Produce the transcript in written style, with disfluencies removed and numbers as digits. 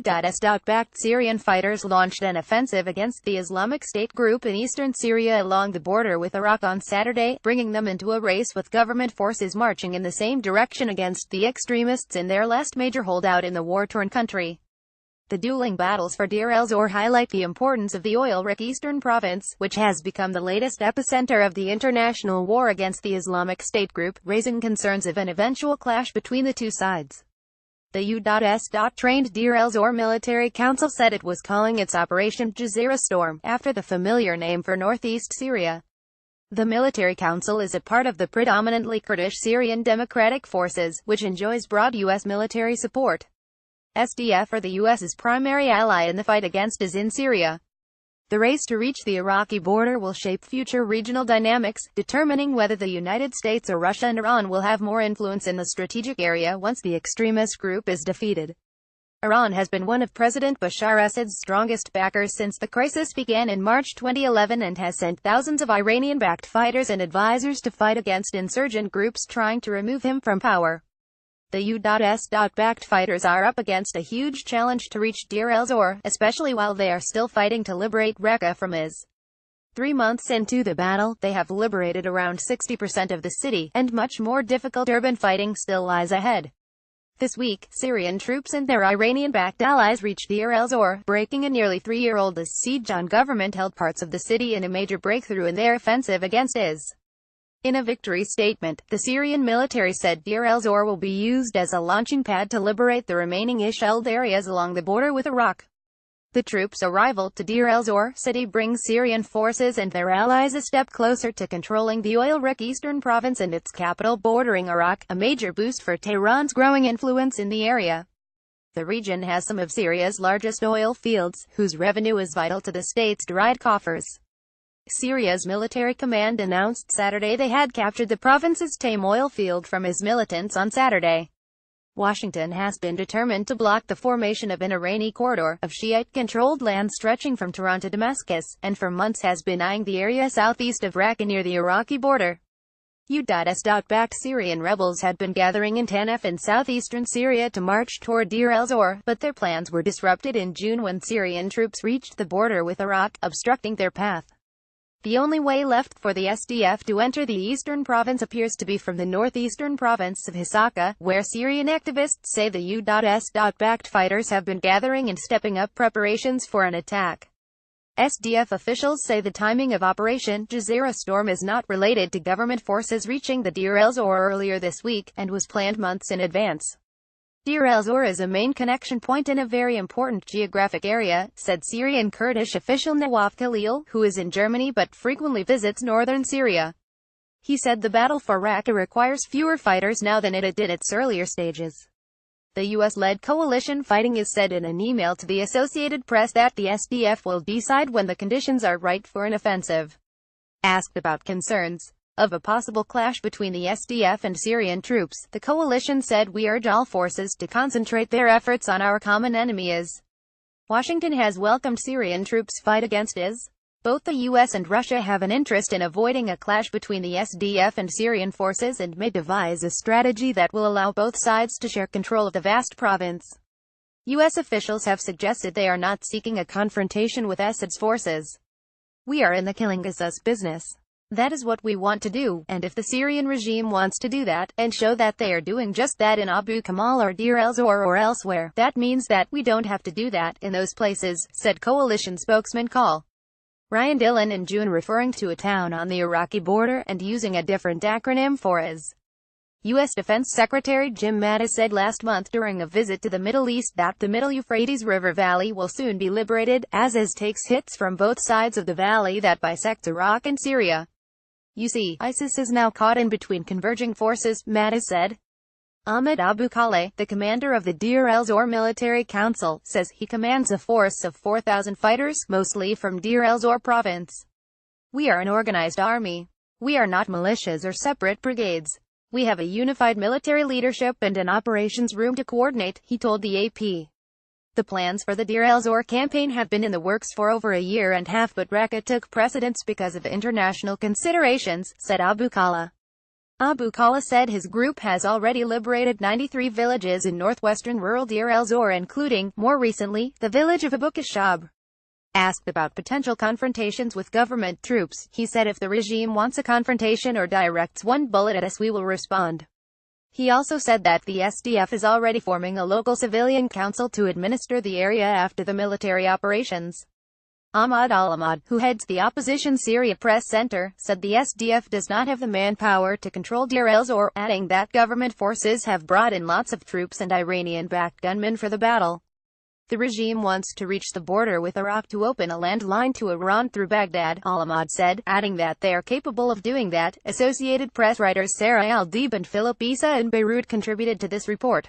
U.S.backed Syrian fighters launched an offensive against the Islamic State group in eastern Syria along the border with Iraq on Saturday, bringing them into a race with government forces marching in the same direction against the extremists in their last major holdout in the war-torn country. The dueling battles for Deir el-Zor highlight the importance of the oil-rich eastern province, which has become the latest epicenter of the international war against the Islamic State group, raising concerns of an eventual clash between the two sides. The U.S.-trained Deir el-Zor Military Council said it was calling its Operation Jazeera Storm, after the familiar name for northeast Syria. The Military Council is a part of the predominantly Kurdish Syrian Democratic Forces, which enjoys broad U.S. military support. SDF, or the U.S.'s primary ally in the fight against IS in Syria. The race to reach the Iraqi border will shape future regional dynamics, determining whether the United States or Russia and Iran will have more influence in the strategic area once the extremist group is defeated. Iran has been one of President Bashar Assad's strongest backers since the crisis began in March 2011 and has sent thousands of Iranian-backed fighters and advisors to fight against insurgent groups trying to remove him from power. The U.S.backed fighters are up against a huge challenge to reach Deir el-Zor, especially while they are still fighting to liberate Raqqa from IS. 3 months into the battle, they have liberated around 60% of the city, and much more difficult urban fighting still lies ahead. This week, Syrian troops and their Iranian-backed allies reached Deir el-Zor, breaking a nearly 3-year-old siege on government-held parts of the city in a major breakthrough in their offensive against IS. In a victory statement, the Syrian military said Deir el-Zor will be used as a launching pad to liberate the remaining IS-held areas along the border with Iraq. The troops' arrival to Deir el-Zor city brings Syrian forces and their allies a step closer to controlling the oil-rich eastern province and its capital bordering Iraq, a major boost for Tehran's growing influence in the area. The region has some of Syria's largest oil fields, whose revenue is vital to the state's dried coffers. Syria's military command announced Saturday they had captured the province's Tame oil field from IS militants on Saturday. Washington has been determined to block the formation of an Irani corridor of Shiite-controlled land stretching from Tehran to Damascus, and for months has been eyeing the area southeast of Raqqa near the Iraqi border. U.S.backed Syrian rebels had been gathering in Tanaf in southeastern Syria to march toward Deir el-Zor, but their plans were disrupted in June when Syrian troops reached the border with Iraq, obstructing their path. The only way left for the SDF to enter the eastern province appears to be from the northeastern province of Hasaka, where Syrian activists say the U.S.backed fighters have been gathering and stepping up preparations for an attack. SDF officials say the timing of Operation Jazeera Storm is not related to government forces reaching the Deir el-Zor earlier this week, and was planned months in advance. Deir el-Zor is a main connection point in a very important geographic area, said Syrian Kurdish official Nawaf Khalil, who is in Germany but frequently visits northern Syria. He said the battle for Raqqa requires fewer fighters now than it did at its earlier stages. The U.S.-led coalition fighting IS said in an email to the Associated Press that the SDF will decide when the conditions are right for an offensive. Asked about concerns of a possible clash between the SDF and Syrian troops, the coalition said, "We urge all forces to concentrate their efforts on our common enemy IS." Washington has welcomed Syrian troops' fight against IS. Both the U.S. and Russia have an interest in avoiding a clash between the SDF and Syrian forces and may devise a strategy that will allow both sides to share control of the vast province. U.S. officials have suggested they are not seeking a confrontation with Assad's forces. "We are in the killing us business. That is what we want to do, and if the Syrian regime wants to do that, and show that they are doing just that in Abu Kamal or Deir el-Zor or elsewhere, that means that we don't have to do that in those places," said coalition spokesman Col. Ryan Dillon in June, referring to a town on the Iraqi border, and using a different acronym for IS. U.S. Defense Secretary Jim Mattis said last month during a visit to the Middle East that the Middle Euphrates River Valley will soon be liberated, as IS takes hits from both sides of the valley that bisects Iraq and Syria. "You see, ISIS is now caught in between converging forces," Mattis said. Ahmed Abu Khaleh, the commander of the Deir el-Zor Military Council, says he commands a force of 4,000 fighters, mostly from Deir el-Zor province. "We are an organized army. We are not militias or separate brigades. We have a unified military leadership and an operations room to coordinate," he told the AP. The plans for the Deir el-Zor campaign have been in the works for over a year and a half, but Raqqa took precedence because of international considerations, said Abu Khaleh. Abu Khallah said his group has already liberated 93 villages in northwestern rural Deir el-Zor, including, more recently, the village of Abu Kashab. Asked about potential confrontations with government troops, he said, "If the regime wants a confrontation or directs one bullet at us, we will respond." He also said that the SDF is already forming a local civilian council to administer the area after the military operations. Ahmad al-Ahmad, who heads the opposition Syria Press Center, said the SDF does not have the manpower to control Deir el-Zor, adding that government forces have brought in lots of troops and Iranian-backed gunmen for the battle. The regime wants to reach the border with Iraq to open a landline to Iran through Baghdad, al-Ahmad said, adding that they are capable of doing that. Associated Press writers Sarah Al-Deeb and Philip Issa in Beirut contributed to this report.